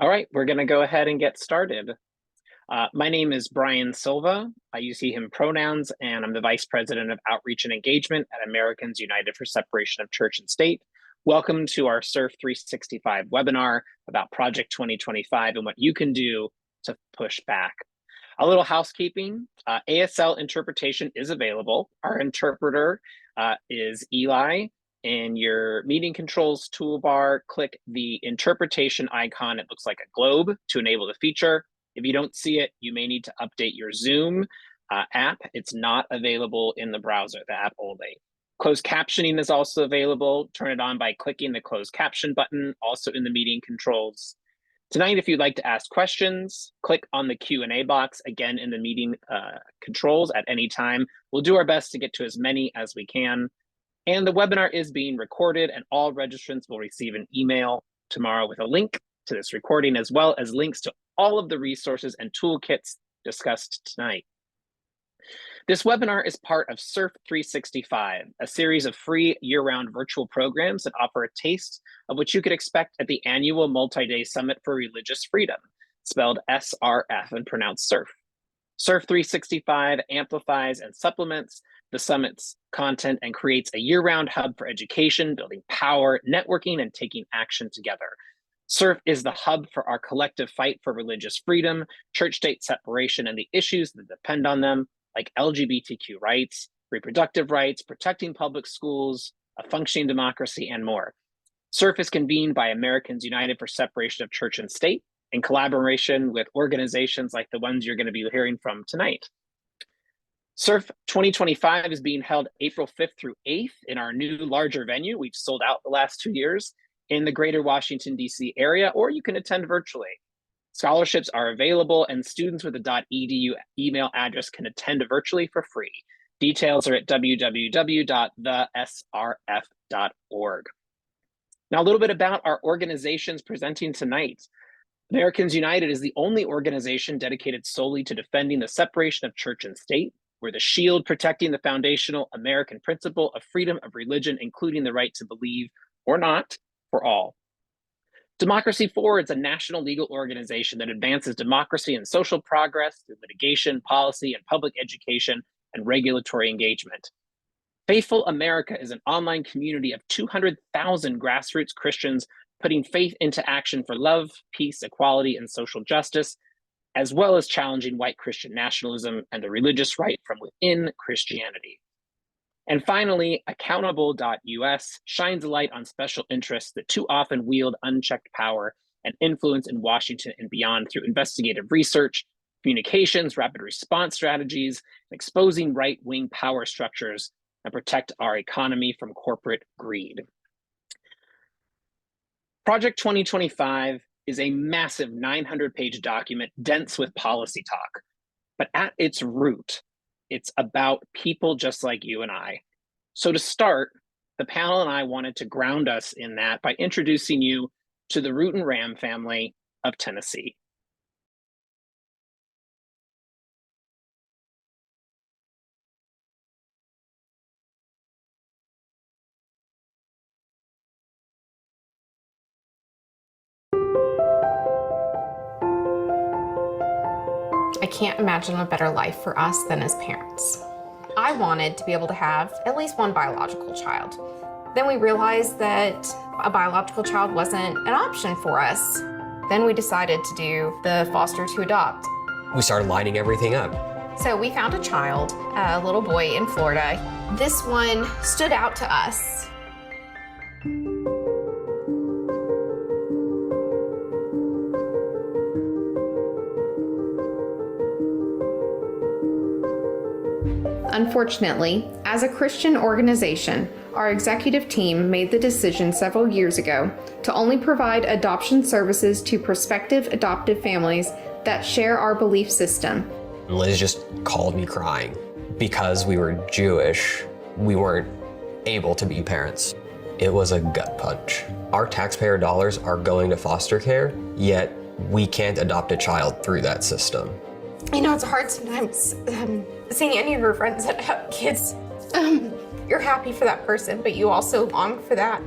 All right, we're going to go ahead and get started. My name is Brian Silva. I use he, him pronouns, and I'm the Vice President of Outreach and Engagement at Americans United for Separation of Church and State. Welcome to our SRF365 webinar about Project 2025 and what you can do to push back. A little housekeeping, ASL interpretation is available. Our interpreter is Eli. In your meeting controls toolbar, click the interpretation icon. It looks like a globe to enable the feature. If you don't see it, you may need to update your Zoom app. It's not available in the browser, the app only. Closed captioning is also available. Turn it on by clicking the closed caption button, also in the meeting controls. Tonight, if you'd like to ask questions, click on the Q&A box, again in the meeting controls at any time. We'll do our best to get to as many as we can. And the webinar is being recorded, and all registrants will receive an email tomorrow with a link to this recording, as well as links to all of the resources and toolkits discussed tonight. This webinar is part of SRF365, a series of free year-round virtual programs that offer a taste of what you could expect at the annual multi-day Summit for Religious Freedom, spelled SRF and pronounced SRF. SRF365 amplifies and supplements the Summit's content and creates a year-round hub for education, building power, networking, and taking action together. SRF is the hub for our collective fight for religious freedom, church-state separation, and the issues that depend on them, like LGBTQ rights, reproductive rights, protecting public schools, a functioning democracy, and more. SRF is convened by Americans United for Separation of Church and State in collaboration with organizations like the ones you're going to be hearing from tonight. SRF 2025 is being held April 5th through 8th in our new larger venue. We've sold out the last 2 years in the greater Washington, D.C. area, or you can attend virtually. Scholarships are available, and students with a .edu email address can attend virtually for free. Details are at www.thesrf.org. Now, a little bit about our organizations presenting tonight. Americans United is the only organization dedicated solely to defending the separation of church and state. We're the shield protecting the foundational American principle of freedom of religion, including the right to believe or not for all. Democracy Forward is a national legal organization that advances democracy and social progress through litigation, policy, and public education and regulatory engagement. Faithful America is an online community of 200,000 grassroots Christians putting faith into action for love, peace, equality, and social justice, as well as challenging white Christian nationalism and the religious right from within Christianity. And finally, accountable.us shines a light on special interests that too often wield unchecked power and influence in Washington and beyond through investigative research, communications, rapid response strategies, exposing right-wing power structures and protect our economy from corporate greed. Project 2025 is a massive 900-page document dense with policy talk, but at its root, it's about people just like you and I. So to start, the panel and I wanted to ground us in that by introducing you to the Root and Ram family of Tennessee. I can't imagine a better life for us than as parents. I wanted to be able to have at least one biological child. Then we realized that a biological child wasn't an option for us. Then we decided to do the foster to adopt. We started lining everything up. So we found a child, a little boy in Florida. This one stood out to us. Unfortunately, as a Christian organization, our executive team made the decision several years ago to only provide adoption services to prospective adoptive families that share our belief system. Liz just called me crying. Because we were Jewish, we weren't able to be parents. It was a gut punch. Our taxpayer dollars are going to foster care, yet we can't adopt a child through that system. You know, it's hard sometimes seeing any of your friends that have kids. You're happy for that person, but you also long for that.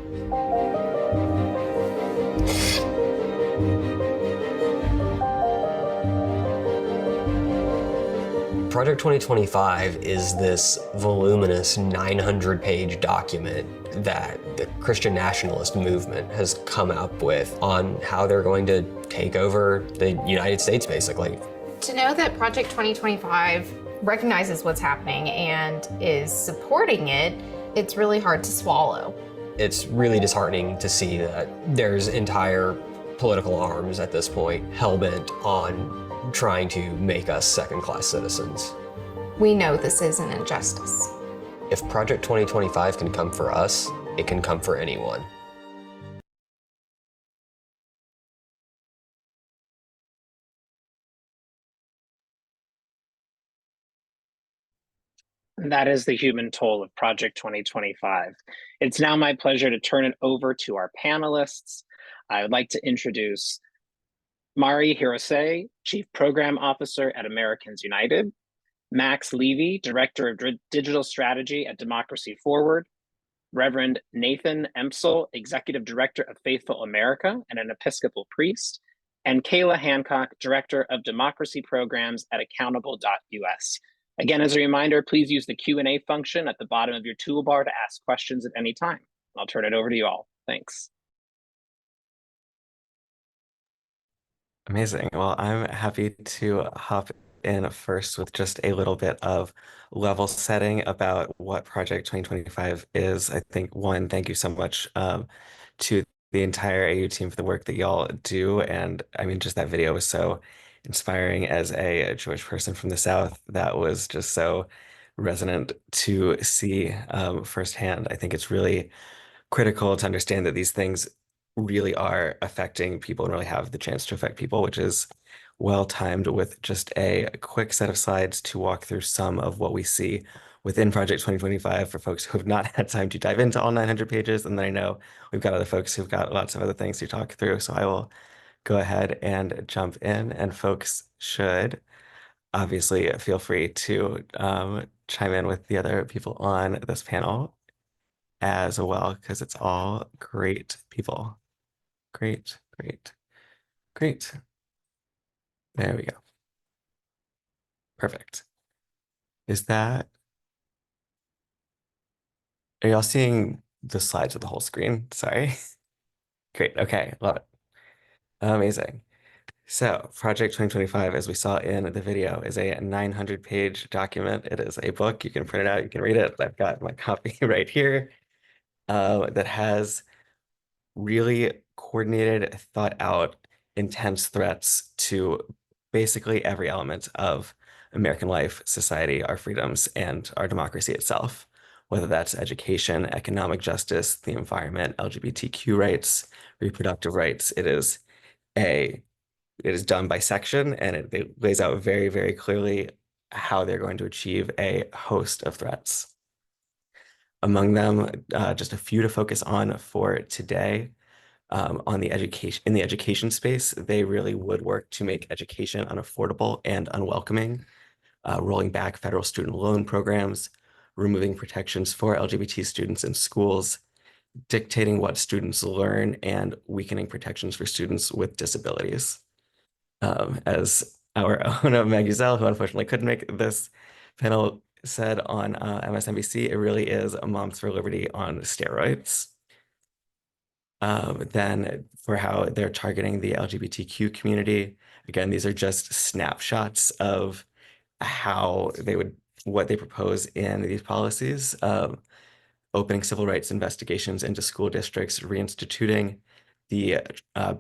Project 2025 is this voluminous 900-page document that the Christian nationalist movement has come up with on how they're going to take over the United States, basically. To know that Project 2025 recognizes what's happening and is supporting it, it's really hard to swallow. It's really disheartening to see that there's entire political arms at this point hell-bent on trying to make us second-class citizens. We know this is an injustice. If Project 2025 can come for us, it can come for anyone. And that is the human toll of Project 2025. It's now my pleasure to turn it over to our panelists. I would like to introduce Mari Hirose, Chief Program Officer at Americans United, Max Levy, Director of Digital Strategy at Democracy Forward, Reverend Nathan Emsel, Executive Director of Faithful America and an Episcopal priest, and Kayla Hancock, Director of Democracy Programs at Accountable.us. Again, as a reminder, please use the Q&A function at the bottom of your toolbar to ask questions at any time. I'll turn it over to you all. Thanks. Amazing. Well, I'm happy to hop in first with just a little bit of level setting about what Project 2025 is. I think, one, thank you so much to the entire AU team for the work that y'all do. And I mean, just that video was so inspiring as a Jewish person from the South. That was just so resonant to see firsthand. I think it's really critical to understand that these things really are affecting people and really have the chance to affect people, which is well timed with just a quick set of slides to walk through some of what we see within Project 2025 for folks who have not had time to dive into all 900 pages. And then I know we've got other folks who've got lots of other things to talk through. So I will go ahead and jump in, and folks should obviously feel free to chime in with the other people on this panel as well, because it's all great people. Great, great, great. There we go. Perfect. Is that, are y'all seeing the slides with the whole screen? Sorry. Great, okay, love it. Amazing. So Project 2025, as we saw in the video, is a 900-page document. It is a book. You can print it out, you can read it. I've got my copy right here that has really coordinated, thought out, intense threats to basically every element of American life, society, our freedoms, and our democracy itself, whether that's education, economic justice, the environment, LGBTQ rights, reproductive rights. It is done by section, and it lays out very, very clearly how they're going to achieve a host of threats. Among them, just a few to focus on for today. On the education space, they really would work to make education unaffordable and unwelcoming, rolling back federal student loan programs, removing protections for LGBT students in schools, dictating what students learn, and weakening protections for students with disabilities. As our own Meg Uzel, who unfortunately couldn't make this panel, said on MSNBC, it really is a Moms for Liberty on steroids. Then for how they're targeting the LGBTQ community, again, these are just snapshots of what they propose in these policies. Opening civil rights investigations into school districts, reinstituting the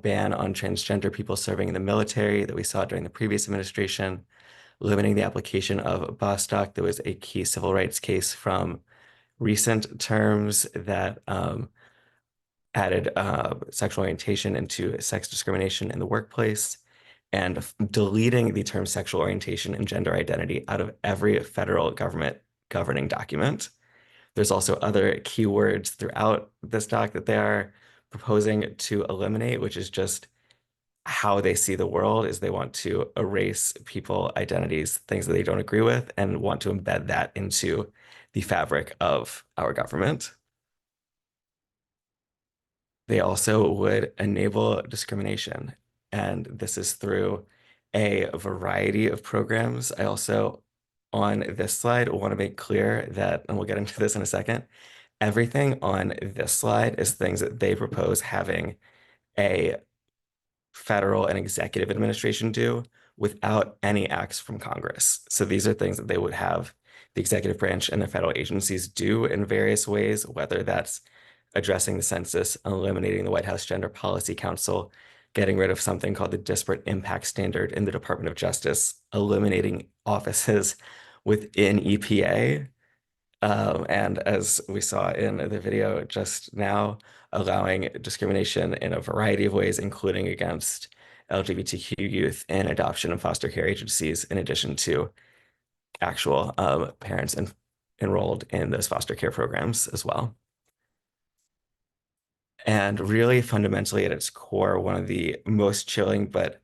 ban on transgender people serving in the military that we saw during the previous administration, limiting the application of Bostock. There was a key civil rights case from recent terms that added sexual orientation into sex discrimination in the workplace, and deleting the term sexual orientation and gender identity out of every federal government governing document. There's also other keywords throughout this doc that they are proposing to eliminate, which is just how they see the world, is they want to erase people identities, things that they don't agree with, and want to embed that into the fabric of our government. They also would enable discrimination, and this is through a variety of programs. I also on this slide, I want to make clear that, and we'll get into this in a second, everything on this slide is things that they propose having a federal and executive administration do without any acts from Congress. So these are things that they would have the executive branch and the federal agencies do in various ways, whether that's addressing the census, eliminating the White House Gender Policy Council, getting rid of something called the disparate impact standard in the Department of Justice, eliminating offices within EPA, and as we saw in the video just now, allowing discrimination in a variety of ways, including against LGBTQ youth and adoption and foster care agencies, in addition to actual parents enrolled in those foster care programs as well. And really fundamentally at its core, one of the most chilling, but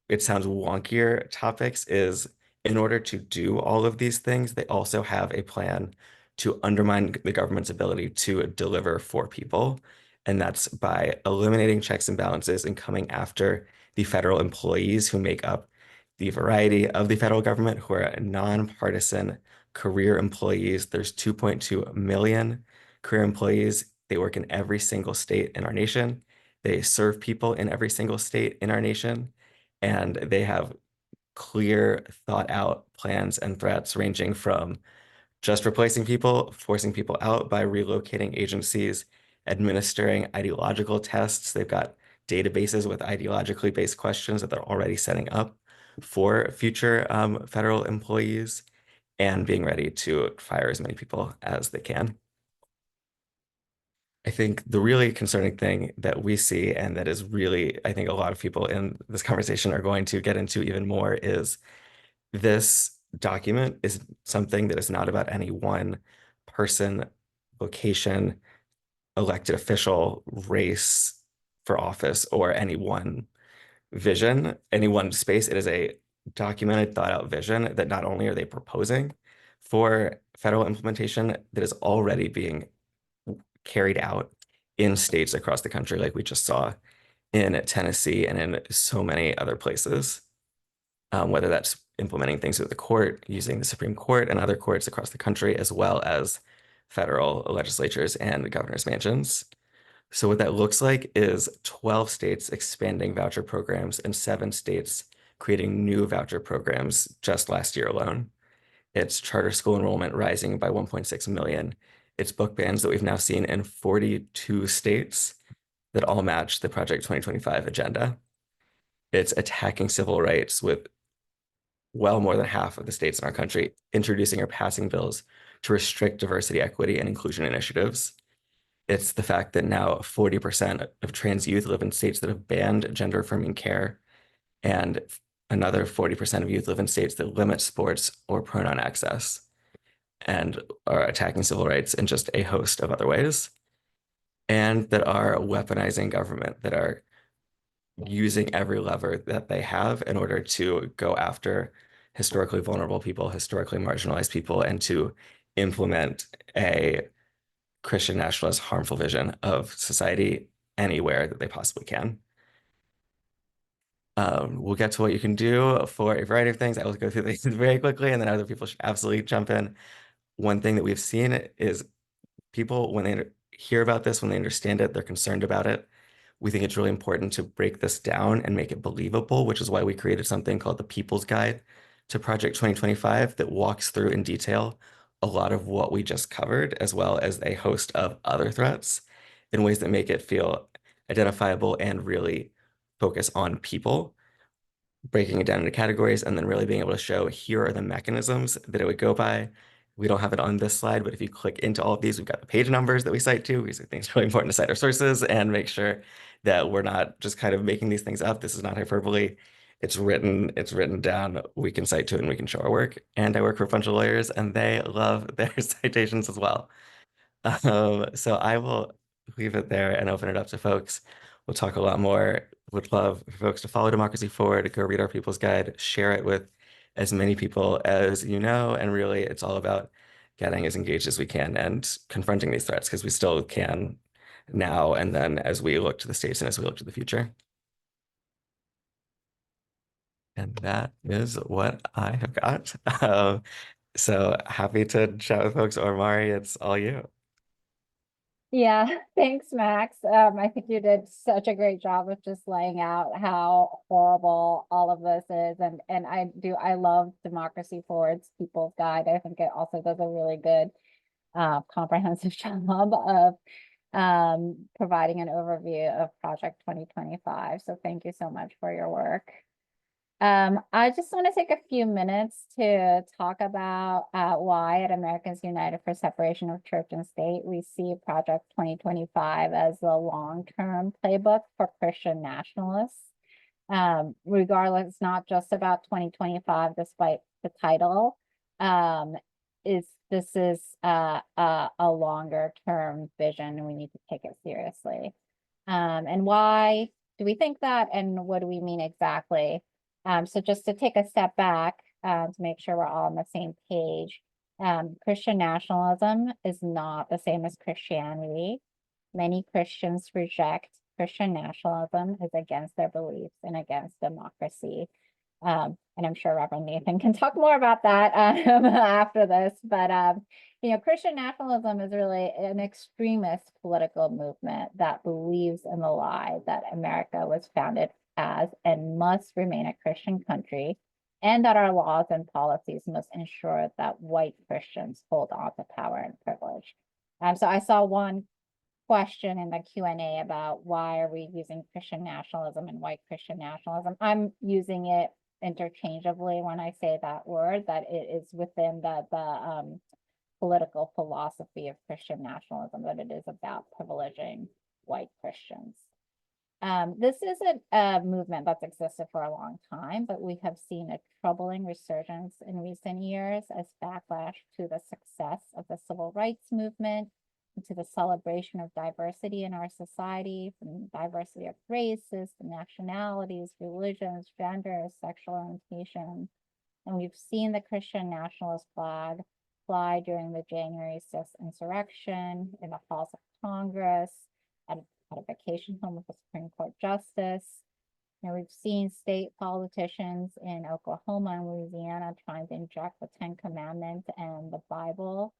it sounds wonkier topics is in order to do all of these things, they also have a plan to undermine the government's ability to deliver for people. And that's by eliminating checks and balances and coming after the federal employees who make up the variety of the federal government, who are nonpartisan career employees. There's 2.2 million career employees. They work in every single state in our nation. They serve people in every single state in our nation. And they have clear, thought out plans and threats ranging from just replacing people, forcing people out by relocating agencies, administering ideological tests. They've got databases with ideologically based questions that they're already setting up for future federal employees, and being ready to fire as many people as they can. I think the really concerning thing that we see, and that is really, I think a lot of people in this conversation are going to get into even more, is this document is something that is not about any one person, location, elected official, race for office, or any one vision, any one space. It is a documented, thought out vision that not only are they proposing for federal implementation, that is already being carried out in states across the country, like we just saw in Tennessee and in so many other places, whether that's implementing things with the court, using the Supreme Court and other courts across the country, as well as federal legislatures and governor's mansions. So what that looks like is 12 states expanding voucher programs and 7 states creating new voucher programs just last year alone. It's charter school enrollment rising by 1.6 million. It's book bans that we've now seen in 42 states that all match the Project 2025 agenda. It's attacking civil rights with well more than half of the states in our country introducing or passing bills to restrict diversity, equity, and inclusion initiatives. It's the fact that now 40% of trans youth live in states that have banned gender affirming care, and another 40% of youth live in states that limit sports or pronoun access, and are attacking civil rights in just a host of other ways, and that are weaponizing government, that are using every lever that they have in order to go after historically vulnerable people, historically marginalized people, and to implement a Christian nationalist harmful vision of society anywhere that they possibly can. We'll get to what you can do for a variety of things. I will go through these very quickly, and then other people should absolutely jump in. One thing that we've seen is people, when they hear about this, when they understand it, they're concerned about it. We think it's really important to break this down and make it believable, which is why we created something called the People's Guide to Project 2025 that walks through in detail a lot of what we just covered, as well as a host of other threats in ways that make it feel identifiable and really focus on people, breaking it down into categories, and then really being able to show here are the mechanisms that it would go by. We don't have it on this slide, but if you click into all of these, we've got the page numbers that we cite to. We think it's really important to cite our sources and make sure that we're not just kind of making these things up. This is not hyperbole. It's written down. We can cite to it and we can show our work. And I work for a bunch of lawyers and they love their citations as well. So I will leave it there and open it up to folks. We'll talk a lot more. Would love for folks to follow Democracy Forward, go read our People's Guide, share it with as many people as you know, and really it's all about getting as engaged as we can and confronting these threats, because we still can now and then as we look to the states and as we look to the future. And that is what I have got. So happy to chat with folks, or Mari, it's all you. Yeah, thanks, Max. I think you did such a great job of just laying out how horrible all of this is. And I love Democracy Forward's People's Guide. I think it also does a really good comprehensive job of providing an overview of Project 2025. So thank you so much for your work. I just want to take a few minutes to talk about why at Americans United for Separation of Church and State, we see Project 2025 as the long-term playbook for Christian nationalists. Regardless, it's not just about 2025, despite the title. This is a longer-term vision, and we need to take it seriously. And why do we think that, and what do we mean exactly? So just to take a step back to make sure we're all on the same page, Christian nationalism is not the same as Christianity. Many Christians reject Christian nationalism is against their beliefs and against democracy. And I'm sure Reverend Nathan can talk more about that after this. But, Christian nationalism is really an extremist political movement that believes in the lie that America was founded as and must remain a Christian country, and that our laws and policies must ensure that white Christians hold on to power and privilege. So I saw one question in the Q&A about why are we using Christian nationalism and white Christian nationalism. I'm using it interchangeably when I say that word, that it is within the political philosophy of Christian nationalism, that it is about privileging white Christians. This isn't a movement that's existed for a long time, but we have seen a troubling resurgence in recent years as backlash to the success of the civil rights movement, to the celebration of diversity in our society, from diversity of races, nationalities, religions, genders, sexual orientation. And we've seen the Christian nationalist flag fly during the January 6th insurrection, in the halls of Congress, at a vacation home with a Supreme Court justice. We've seen state politicians in Oklahoma and Louisiana trying to inject the Ten Commandments and the Bible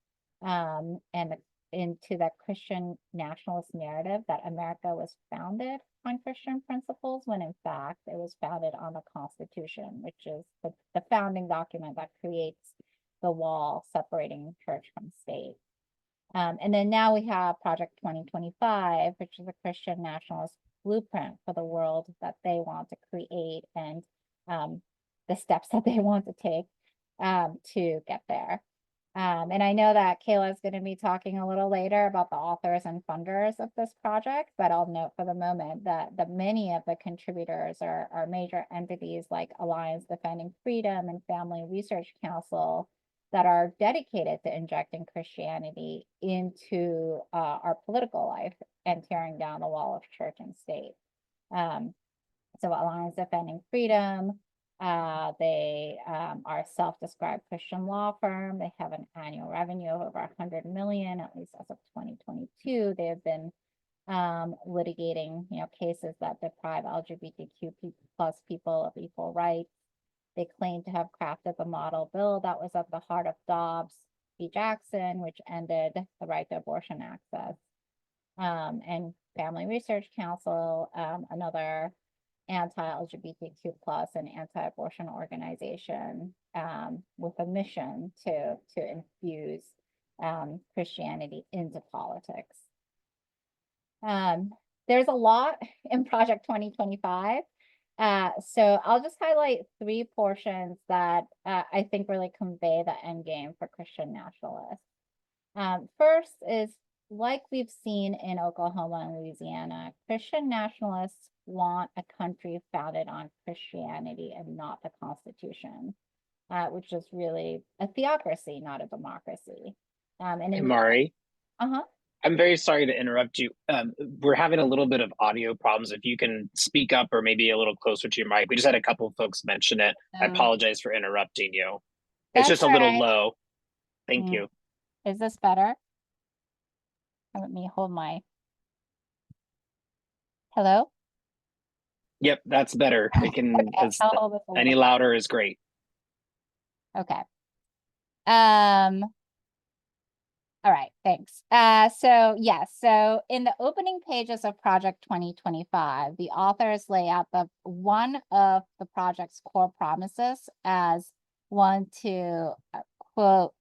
into the Christian nationalist narrative that America was founded on Christian principles, when in fact it was founded on the Constitution, which is the founding document that creates the wall separating church from state. And then now we have Project 2025, which is a Christian nationalist blueprint for the world that they want to create, and the steps that they want to take to get there. And I know that Kayla is going to be talking a little later about the authors and funders of this project, but I'll note for the moment that many of the contributors are major entities like Alliance Defending Freedom and Family Research Council, that are dedicated to injecting Christianity into our political life and tearing down the wall of church and state. So Alliance Defending Freedom, they are a self-described Christian law firm. They have an annual revenue of over 100 million, at least as of 2022. They have been litigating, cases that deprive LGBTQ plus people of equal rights. They claim to have crafted the model bill that was at the heart of Dobbs v. Jackson, which ended the right to abortion access. And Family Research Council, another anti-LGBTQ plus and anti-abortion organization with a mission to infuse Christianity into politics. There's a lot in Project 2025. So I'll just highlight three portions that I think really convey the end game for Christian nationalists. First is, like we've seen in Oklahoma and Louisiana, Christian nationalists want a country founded on Christianity and not the Constitution, which is really a theocracy, not a democracy. Hey, Mari. I'm very sorry to interrupt you. We're having a little bit of audio problems. If you can speak up or maybe a little closer to your mic. We just had a couple of folks mention it. I apologize for interrupting you. It's just a little low. Thank you. Is this better? Let me hold my... Hello? Yep, that's better. It can, any louder is great. Okay. All right, thanks. So yes, so in the opening pages of Project 2025, the authors lay out one of the project's core promises as one to quote,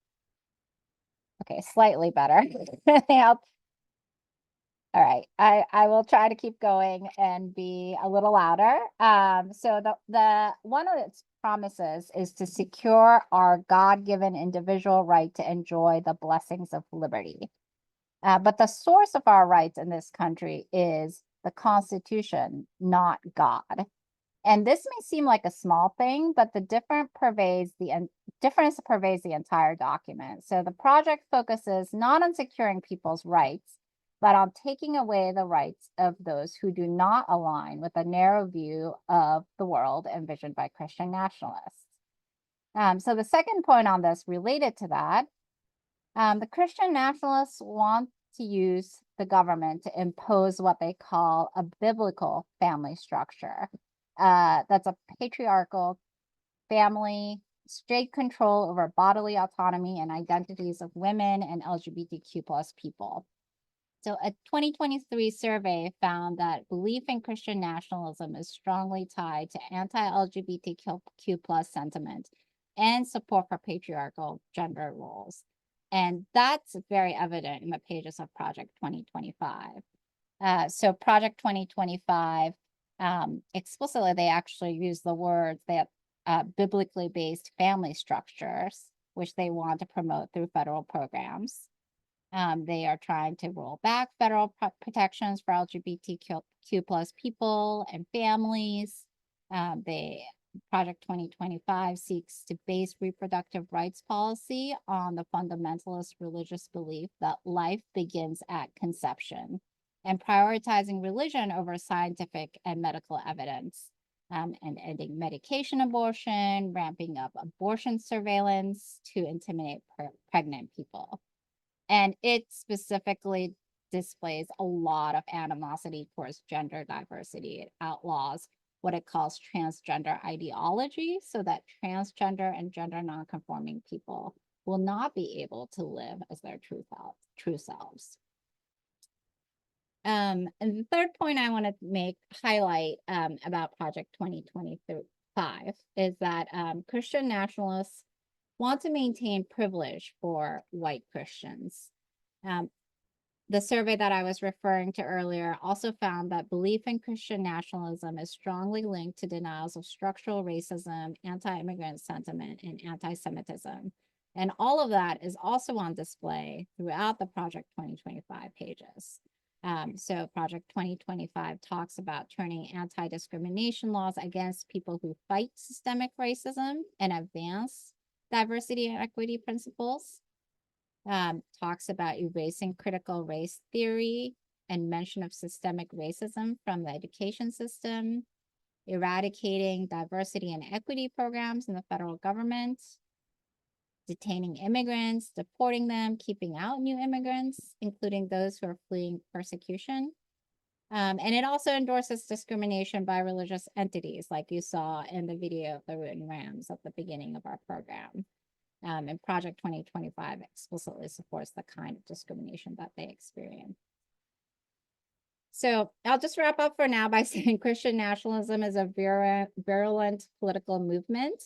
okay, slightly better. All right, I will try to keep going and be a little louder. So the one of its promises is to secure our God-given individual right to enjoy the blessings of liberty. But the source of our rights in this country is the Constitution, not God. And this may seem like a small thing, but the difference pervades the entire document. So the project focuses not on securing people's rights, but on taking away the rights of those who do not align with a narrow view of the world envisioned by Christian nationalists. So the second point on this related to that, the Christian nationalists want to use the government to impose what they call a biblical family structure. That's a patriarchal family, strict control over bodily autonomy and identities of women and LGBTQ plus people. So a 2023 survey found that belief in Christian nationalism is strongly tied to anti-LGBTQ plus sentiment and support for patriarchal gender roles. And that's very evident in the pages of Project 2025. So Project 2025, explicitly, they actually use the words that biblically based family structures, which they want to promote through federal programs. They are trying to roll back federal protections for LGBTQ plus people and families. Project 2025 seeks to base reproductive rights policy on the fundamentalist religious belief that life begins at conception and prioritizing religion over scientific and medical evidence, and ending medication abortion, ramping up abortion surveillance to intimidate pregnant people. And it specifically displays a lot of animosity towards gender diversity. It outlaws what it calls transgender ideology, so that transgender and gender nonconforming people will not be able to live as their true selves. And the third point I want to highlight about Project 2025 is that Christian nationalists want to maintain privilege for white Christians. The survey that I was referring to earlier also found that belief in Christian nationalism is strongly linked to denials of structural racism, anti-immigrant sentiment, and anti-Semitism. And all of that is also on display throughout the Project 2025 pages. So Project 2025 talks about turning anti-discrimination laws against people who fight systemic racism and advance diversity and equity principles. Talks about erasing critical race theory and mention of systemic racism from the education system, eradicating diversity and equity programs in the federal government, detaining immigrants, deporting them, keeping out new immigrants, including those who are fleeing persecution. And it also endorses discrimination by religious entities, like you saw in the video of the Rootin' Rams at the beginning of our program. And Project 2025 explicitly supports the kind of discrimination that they experience. So I'll just wrap up for now by saying Christian nationalism is a virulent political movement.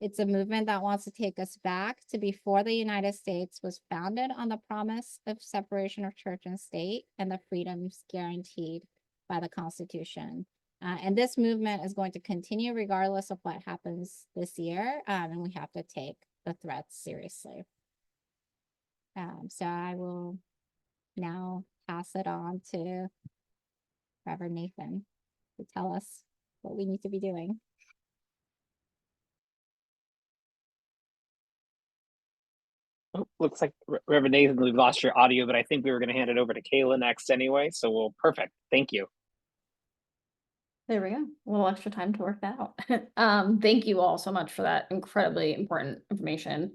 It's a movement that wants to take us back to before the United States was founded on the promise of separation of church and state and the freedoms guaranteed by the Constitution. And this movement is going to continue regardless of what happens this year, and we have to take the threats seriously. So I will now pass it on to Reverend Nathan to tell us what we need to be doing. Oh, looks like Reverend Nathan, we've lost your audio, but I think we were going to hand it over to Kayla next anyway. So perfect. Thank you. There we go. A little extra time to work that out. Thank you all so much for that incredibly important information.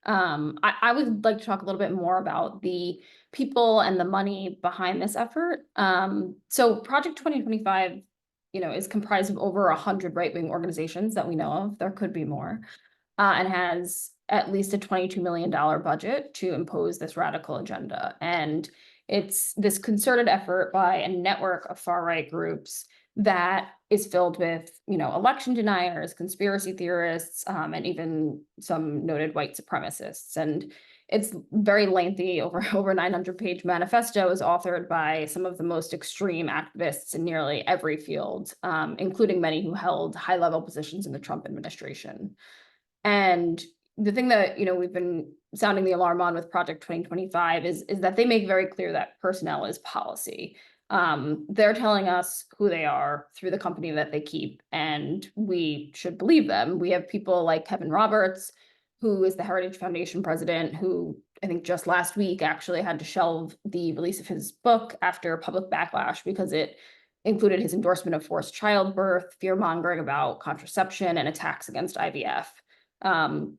I would like to talk a little bit more about the people and the money behind this effort. So Project 2025, is comprised of over 100 right-wing organizations that we know of. There could be more, and has at least a $22 million budget to impose this radical agenda. And it's this concerted effort by a network of far-right groups that is filled with, election deniers, conspiracy theorists, and even some noted white supremacists. And it's very lengthy, over 900-page manifesto is authored by some of the most extreme activists in nearly every field, including many who held high-level positions in the Trump administration. And the thing that, we've been sounding the alarm on with Project 2025 is that they make very clear that personnel is policy. They're telling us who they are through the company that they keep, and we should believe them. We have people like Kevin Roberts, who is the Heritage Foundation president, who I think just last week actually had to shelve the release of his book after public backlash because it included his endorsement of forced childbirth, fear-mongering about contraception, and attacks against IVF.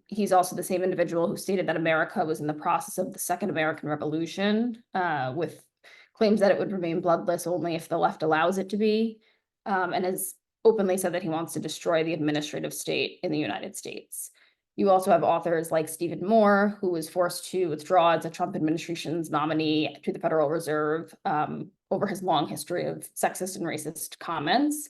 He's also the same individual who stated that America was in the process of the Second American Revolution, with claims that it would remain bloodless only if the left allows it to be, and has openly said that he wants to destroy the administrative state in the United States. You also have authors like Stephen Moore, who was forced to withdraw as a Trump administration's nominee to the Federal Reserve over his long history of sexist and racist comments.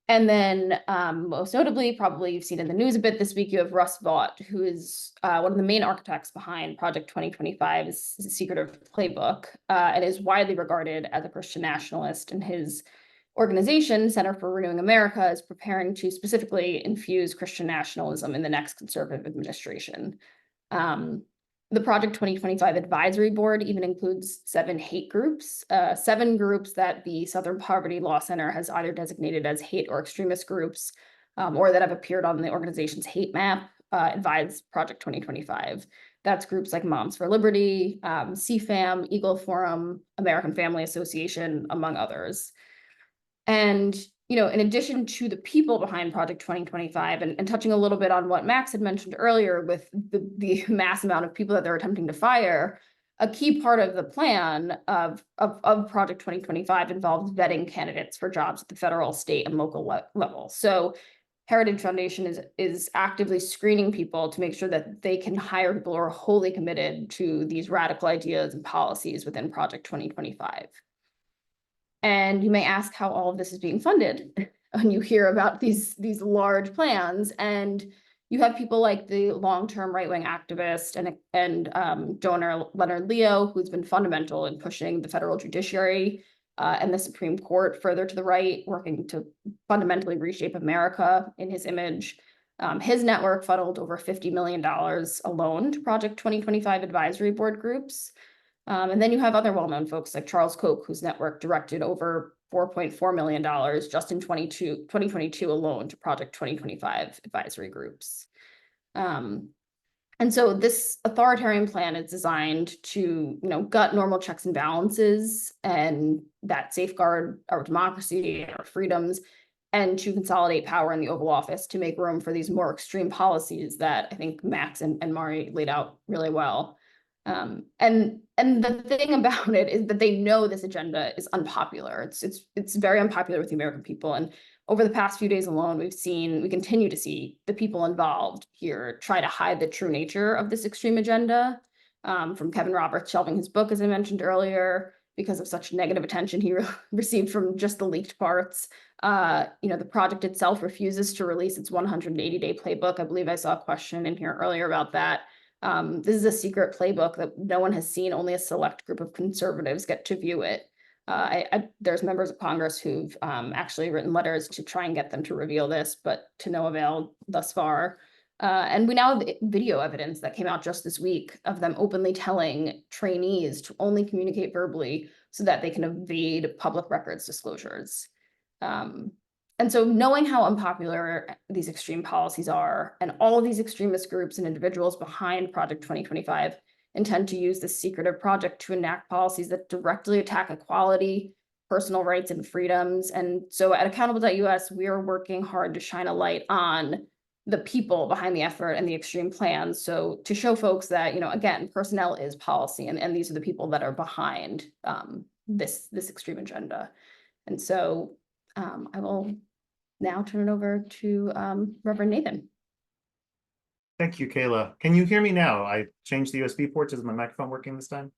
And then most notably, probably you've seen in the news a bit this week, you have Russ Vought, who is one of the main architects behind Project 2025's secretive playbook, and is widely regarded as a Christian nationalist. And his organization, Center for Renewing America, is preparing to specifically infuse Christian nationalism in the next conservative administration. The Project 2025 advisory board even includes 7 hate groups, 7 groups that the Southern Poverty Law Center has either designated as hate or extremist groups, or that have appeared on the organization's hate map, advise Project 2025. That's groups like Moms for Liberty, CFAM, Eagle Forum, American Family Association, among others. And, in addition to the people behind Project 2025, and touching a little bit on what Max had mentioned earlier with the mass amount of people that they're attempting to fire, a key part of the plan of Project 2025 involves vetting candidates for jobs at the federal, state, and local level. So Heritage Foundation is actively screening people to make sure that they can hire people who are wholly committed to these radical ideas and policies within Project 2025. And you may ask how all of this is being funded when you hear about these large plans. And you have people like the long-term right-wing activist and donor Leonard Leo, who's been fundamental in pushing the federal judiciary and the Supreme Court further to the right, working to fundamentally reshape America in his image. His network funneled over $50 million alone to Project 2025 advisory board groups. And then you have other well-known folks like Charles Koch, whose network directed over $4.4 million just in 2022 alone to Project 2025 advisory groups. And so this authoritarian plan is designed to, gut normal checks and balances and that safeguard our democracy, our freedoms, and to consolidate power in the Oval Office to make room for these more extreme policies that I think Max and Mari laid out really well. And the thing about it is that they know this agenda is unpopular. It's very unpopular with the American people. And over the past few days alone, we continue to see the people involved here try to hide the true nature of this extreme agenda. From Kevin Roberts shelving his book, as I mentioned earlier, because of such negative attention he received from just the leaked parts. The project itself refuses to release its 180-day playbook. I believe I saw a question in here earlier about that. This is a secret playbook that no one has seen. Only a select group of conservatives get to view it. There's members of Congress who've actually written letters to try and get them to reveal this, but to no avail thus far. And we now have video evidence that came out just this week of them openly telling trainees to only communicate verbally so that they can evade public records disclosures. And so knowing how unpopular these extreme policies are, and all of these extremist groups and individuals behind Project 2025 intend to use this secretive project to enact policies that directly attack equality, personal rights, and freedoms. And so at Accountable.us, we are working hard to shine a light on the people behind the effort and the extreme plans. So to show folks that, again, personnel is policy, and these are the people that are behind this extreme agenda. And so I will now turn it over to Reverend Nathan. Thank you, Kayla. Can you hear me now? I changed the USB port. Is my microphone working this time?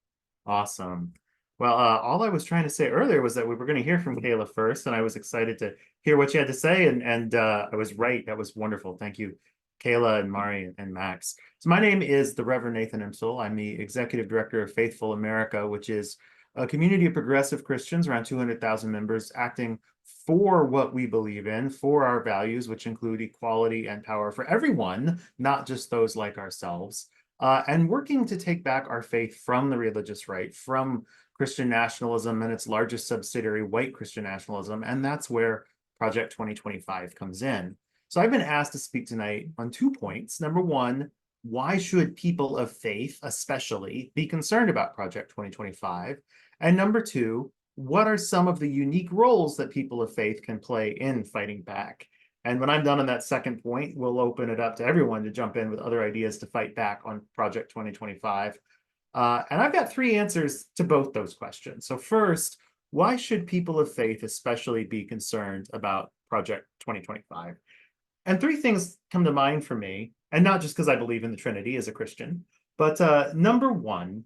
Awesome. Well, all I was trying to say earlier was that we were going to hear from Kayla first, and I was excited to hear what you had to say, and I was right. That was wonderful. Thank you, Kayla and Mari and Max. So my name is the Reverend Nathan Imsel. I'm the Executive Director of Faithful America, which is a community of progressive Christians, around 200,000 members, acting for what we believe in, for our values, which include equality and power for everyone, not just those like ourselves, and working to take back our faith from the religious right, from Christian nationalism and its largest subsidiary, white Christian nationalism, and that's where Project 2025 comes in. So I've been asked to speak tonight on 2 points. Number one, why should people of faith, especially, be concerned about Project 2025? And number two, what are some of the unique roles that people of faith can play in fighting back? And when I'm done on that second point, we'll open it up to everyone to jump in with other ideas to fight back on Project 2025. And I've got 3 answers to both those questions. So first, why should people of faith especially be concerned about Project 2025? And 3 things come to mind for me, and not just because I believe in the Trinity as a Christian, but number one,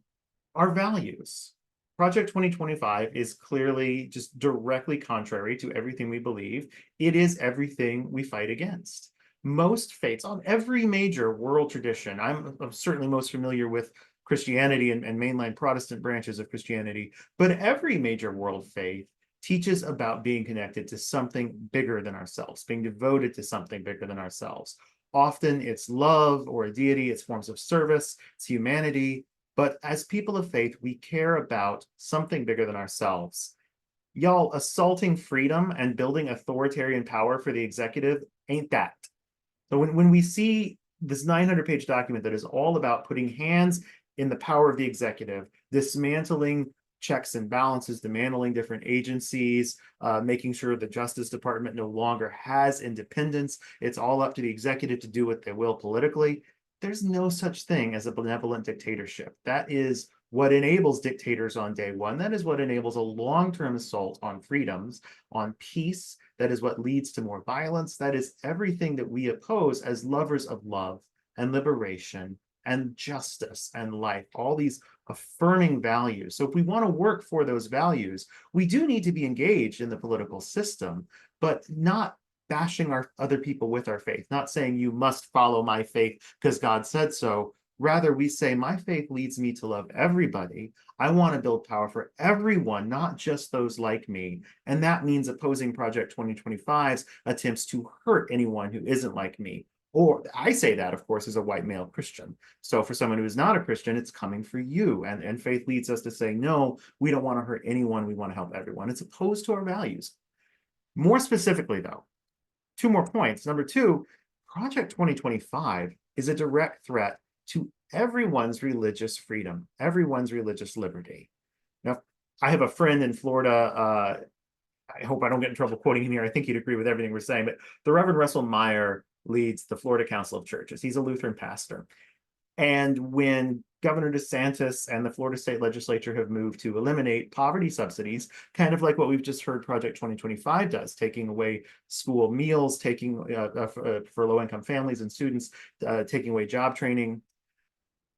our values. Project 2025 is clearly just directly contrary to everything we believe. It is everything we fight against. Most faiths, on every major world tradition, I'm certainly most familiar with Christianity and mainline Protestant branches of Christianity, but every major world faith teaches about being connected to something bigger than ourselves, being devoted to something bigger than ourselves. Often it's love or a deity, it's forms of service, it's humanity. But as people of faith, we care about something bigger than ourselves. Y'all, assaulting freedom and building authoritarian power for the executive ain't that. So when we see this 900-page document that is all about putting hands in the power of the executive, dismantling checks and balances, dismantling different agencies, making sure the Justice Department no longer has independence, it's all up to the executive to do what they will politically. There's no such thing as a benevolent dictatorship. That is what enables dictators on day one. That is what enables a long-term assault on freedoms, on peace. That is what leads to more violence. That is everything that we oppose as lovers of love and liberation and justice and life, all these affirming values. So if we want to work for those values, we do need to be engaged in the political system, but not bashing our other people with our faith, not saying you must follow my faith because God said so. Rather, we say my faith leads me to love everybody. I want to build power for everyone, not just those like me. And that means opposing Project 2025's attempts to hurt anyone who isn't like me. Or I say that, of course, as a white male Christian. So for someone who is not a Christian, it's coming for you. And faith leads us to say, no, we don't want to hurt anyone. We want to help everyone. It's opposed to our values. More specifically, though, 2 more points. Number 2, Project 2025 is a direct threat to everyone's religious freedom, everyone's religious liberty. Now, I have a friend in Florida. I hope I don't get in trouble quoting him here. I think he'd agree with everything we're saying, but the Reverend Russell Meyer leads the Florida Council of Churches. He's a Lutheran pastor. And when Governor DeSantis and the Florida State Legislature have moved to eliminate poverty subsidies, kind of like what we've just heard Project 2025 does, taking away school meals, taking for low-income families and students, taking away job training.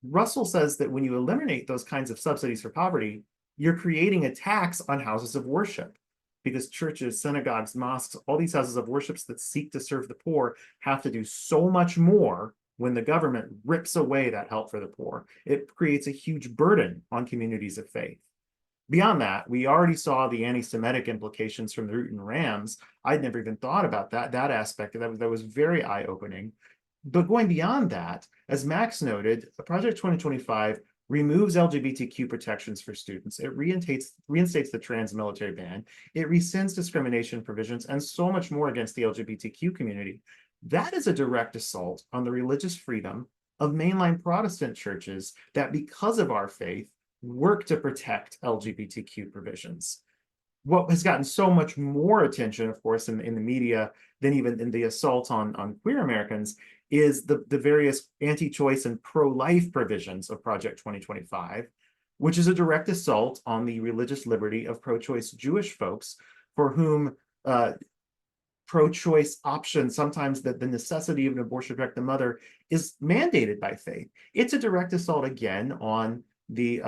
Russell says that when you eliminate those kinds of subsidies for poverty, you're creating a tax on houses of worship, because churches, synagogues, mosques, all these houses of worship that seek to serve the poor have to do so much more when the government rips away that help for the poor. It creates a huge burden on communities of faith. Beyond that, we already saw the anti-Semitic implications from the Root and Rams. I'd never even thought about that aspect of that was very eye-opening. But going beyond that, as Max noted, Project 2025 removes LGBTQ protections for students. It reinstates the trans military ban. It rescinds discrimination provisions and so much more against the LGBTQ community. That is a direct assault on the religious freedom of mainline Protestant churches that, because of our faith, work to protect LGBTQ provisions. What has gotten so much more attention, of course, in the media than even in the assault on queer Americans is the various anti-choice and pro-life provisions of Project 2025, which is a direct assault on the religious liberty of pro-choice Jewish folks for whom pro-choice option, sometimes that the necessity of an abortion to protect the mother is mandated by faith. It's a direct assault again on the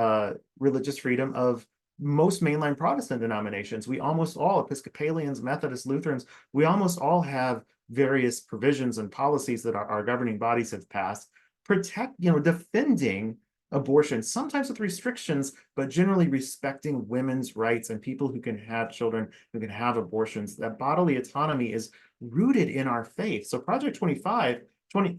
religious freedom of most mainline Protestant denominations. We almost all, Episcopalians, Methodists, Lutherans, we almost all have various provisions and policies that our governing bodies have passed, defending abortion, sometimes with restrictions, but generally respecting women's rights and people who can have children, who can have abortions. That bodily autonomy is rooted in our faith. So Project 20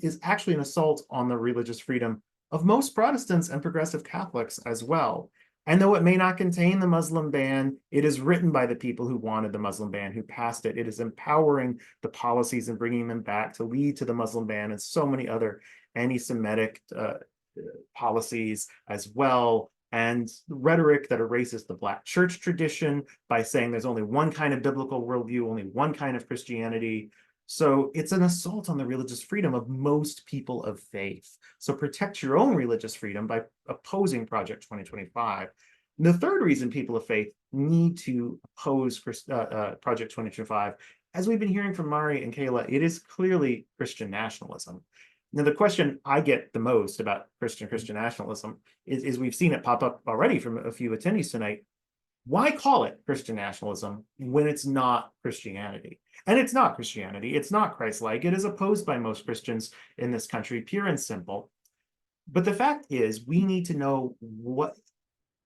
is actually an assault on the religious freedom of most Protestants and progressive Catholics as well. And though it may not contain the Muslim ban, it is written by the people who wanted the Muslim ban, who passed it. It is empowering the policies and bringing them back to lead to the Muslim ban and so many other anti-Semitic policies as well, and rhetoric that erases the Black church tradition by saying there's only one kind of biblical worldview, only one kind of Christianity. So it's an assault on the religious freedom of most people of faith. So protect your own religious freedom by opposing Project 2025. And the third reason people of faith need to oppose Project 2025, as we've been hearing from Mari and Kayla, it is clearly Christian nationalism. Now, the question I get the most about Christian nationalism is we've seen it pop up already from a few attendees tonight. Why call it Christian nationalism when it's not Christianity? And it's not Christianity. It's not Christ-like. It is opposed by most Christians in this country, pure and simple. But the fact is, we need to know what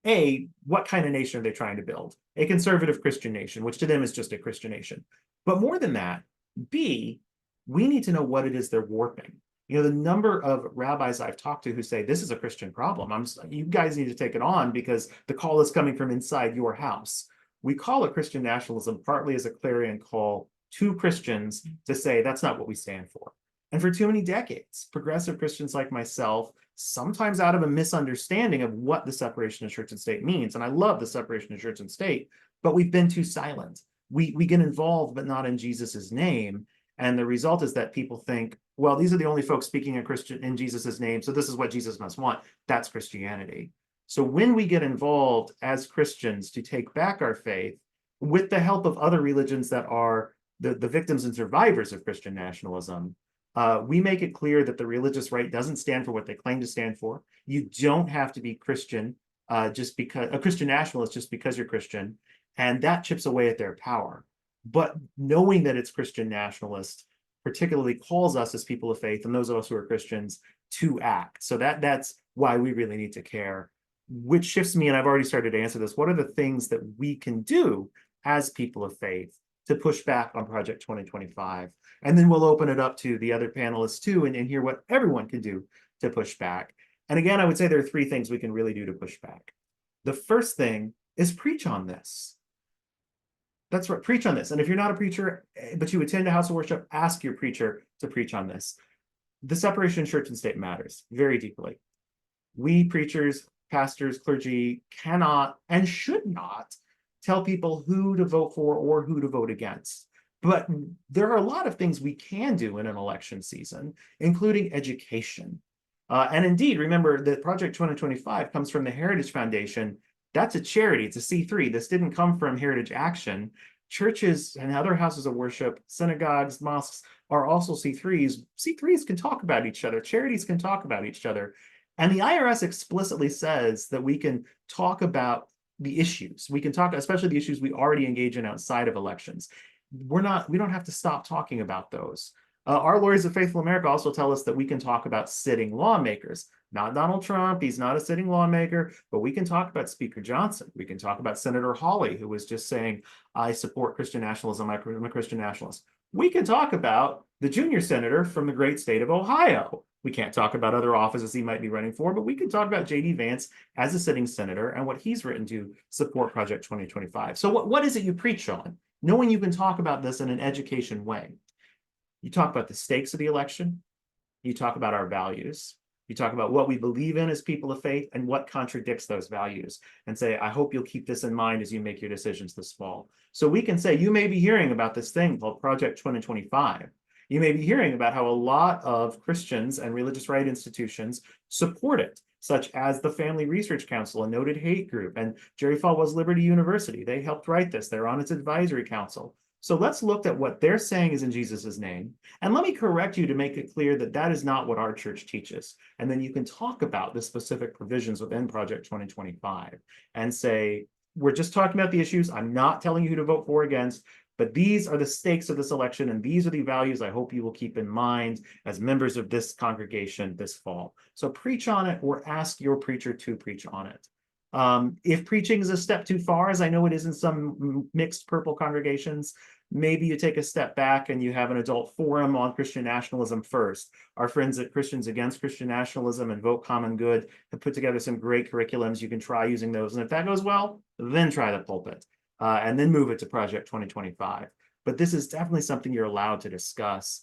kind of nation are they trying to build? A conservative Christian nation, which to them is just a Christian nation. But more than that, B, we need to know what it is they're warping. The number of rabbis I've talked to who say, this is a Christian problem. You guys need to take it on because the call is coming from inside your house. We call it Christian nationalism partly as a clarion call to Christians to say, that's not what we stand for. And for too many decades, progressive Christians like myself, sometimes out of a misunderstanding of what the separation of church and state means, and I love the separation of church and state, but we've been too silent. We get involved, but not in Jesus's name. And the result is that people think, well, these are the only folks speaking in Jesus's name, so this is what Jesus must want. That's Christianity. So when we get involved as Christians to take back our faith with the help of other religions that are the victims and survivors of Christian nationalism, we make it clear that the religious right doesn't stand for what they claim to stand for. You don't have to be Christian just because a Christian nationalist just because you're Christian, and that chips away at their power. But knowing that it's Christian nationalist particularly calls us as people of faith and those of us who are Christians to act. So that's why we really need to care, which shifts me, and I've already started to answer this. What are the things that we can do as people of faith to push back on Project 2025? And then we'll open it up to the other panelists too and hear what everyone can do to push back. And again, I would say there are three things we can really do to push back. The first thing is preach on this. That's right, preach on this. And if you're not a preacher, but you attend a house of worship, ask your preacher to preach on this. The separation of church and state matters very deeply. We preachers, pastors, clergy cannot and should not tell people who to vote for or who to vote against. But there are a lot of things we can do in an election season, including education. And indeed, remember that Project 2025 comes from the Heritage Foundation. That's a charity. It's a C3. This didn't come from Heritage Action. Churches and other houses of worship, synagogues, mosques are also C3s. C3s can talk about each other. Charities can talk about each other. And the IRS explicitly says that we can talk about the issues. We can talk, especially the issues we already engage in outside of elections. We don't have to stop talking about those. Our lawyers at Faithful America also tell us that we can talk about sitting lawmakers. Not Donald Trump, he's not a sitting lawmaker, but we can talk about Speaker Johnson. We can talk about Senator Hawley, who was just saying, I support Christian nationalism, I'm a Christian nationalist. We can talk about the junior senator from the great state of Ohio. We can't talk about other offices he might be running for, but we can talk about J.D. Vance as a sitting senator and what he's written to support Project 2025. So what is it you preach on? Knowing you can talk about this in an education way. You talk about the stakes of the election. You talk about our values. You talk about what we believe in as people of faith and what contradicts those values, and say, I hope you'll keep this in mind as you make your decisions this fall. So we can say, you may be hearing about this thing called Project 2025. You may be hearing about how a lot of Christians and religious right institutions support it, such as the Family Research Council, a noted hate group, and Jerry Falwell's Liberty University. They helped write this. They're on its advisory council. So let's look at what they're saying is in Jesus's name. And let me correct you to make it clear that that is not what our church teaches. And then you can talk about the specific provisions within Project 2025 and say, we're just talking about the issues. I'm not telling you who to vote for or against, but these are the stakes of this election, and these are the values I hope you will keep in mind as members of this congregation this fall. So preach on it, or ask your preacher to preach on it. If preaching is a step too far, as I know it is in some mixed purple congregations, maybe you take a step back and you have an adult forum on Christian nationalism first. Our friends at Christians Against Christian Nationalism and Vote Common Good have put together some great curriculums. You can try using those. And if that goes well, then try the pulpit and then move it to Project 2025. But this is definitely something you're allowed to discuss.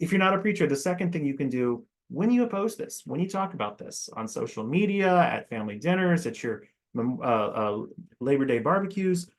If you're not a preacher, the second thing you can do when you oppose this, when you talk about this on social media, at family dinners, at your Labor Day barbecues,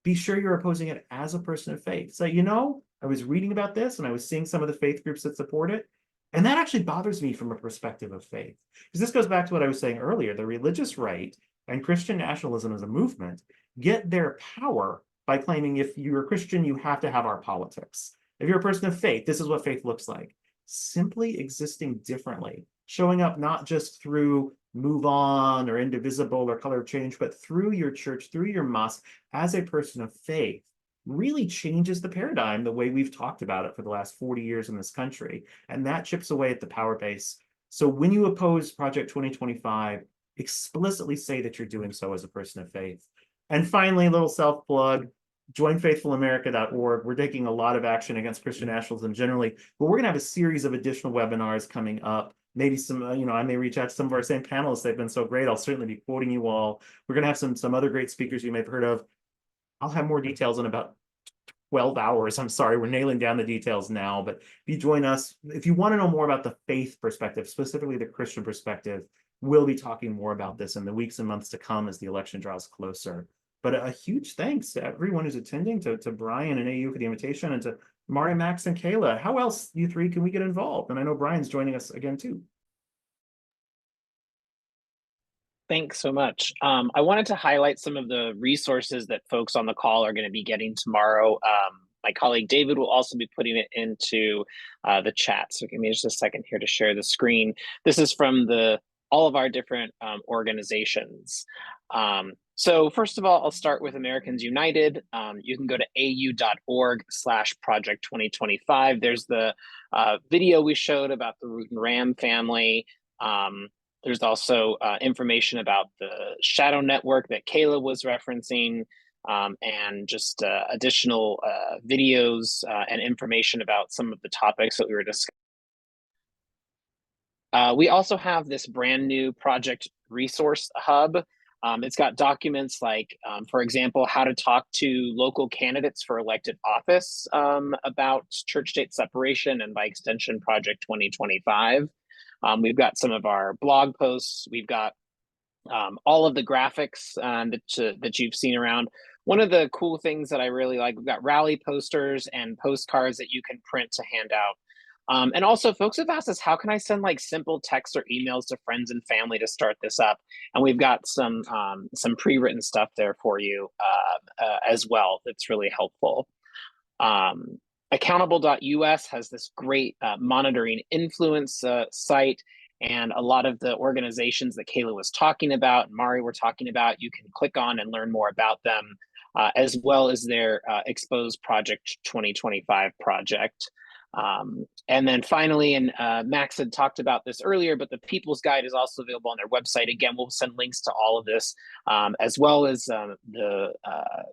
be sure you're opposing it as a person of faith. So, you know, I was reading about this and I was seeing some of the faith groups that support it. And that actually bothers me from a perspective of faith. Because this goes back to what I was saying earlier. The religious right and Christian nationalism as a movement get their power by claiming if you're a Christian, you have to have our politics. If you're a person of faith, this is what faith looks like. Simply existing differently, showing up not just through Move On or Indivisible or Color of Change, but through your church, through your mosque, as a person of faith, really changes the paradigm the way we've talked about it for the last 40 years in this country. And that chips away at the power base. So when you oppose Project 2025, explicitly say that you're doing so as a person of faith. And finally, a little self-plug. joinfaithfulamerica.org. We're taking a lot of action against Christian nationalism generally, but we're going to have a series of additional webinars coming up. Maybe some, I may reach out to some of our same panelists. They've been so great. I'll certainly be quoting you all. We're going to have some other great speakers you may have heard of. I'll have more details in about 12 hours. I'm sorry, we're nailing down the details now, but if you join us, if you want to know more about the faith perspective, specifically the Christian perspective, we'll be talking more about this in the weeks and months to come as the election draws closer. But a huge thanks to everyone who's attending, to Brian and AU for the invitation, and to Mari, Max, and Kayla. How else, you three, can we get involved? And I know Brian's joining us again, too. Thanks so much. I wanted to highlight some of the resources that folks on the call are going to be getting tomorrow. My colleague David will also be putting it into the chat. So give me just a second here to share the screen. This is from all of our different organizations. So first of all, I'll start with Americans United. You can go to au.org/project 2025. There's the video we showed about the Root and Ram family. There's also information about the shadow network that Kayla was referencing, and just additional videos and information about some of the topics that we were discussing. We also have this brand new project resource hub. It's got documents like, for example, how to talk to local candidates for elected office about church-state separation, and by extension, Project 2025. We've got some of our blog posts. We've got all of the graphics that you've seen around. One of the cool things that I really like, we've got rally posters and postcards that you can print to hand out. And also, folks have asked us, how can I send like simple texts or emails to friends and family to start this up? And we've got some pre-written stuff there for you as well. That's really helpful. Accountable.us has this great monitoring influence site, and a lot of the organizations that Kayla was talking about and Mari were talking about, you can click on and learn more about them, as well as their Expose Project 2025 project. And then finally, and Max had talked about this earlier, but the People's Guide is also available on their website. Again, we'll send links to all of this, as well as the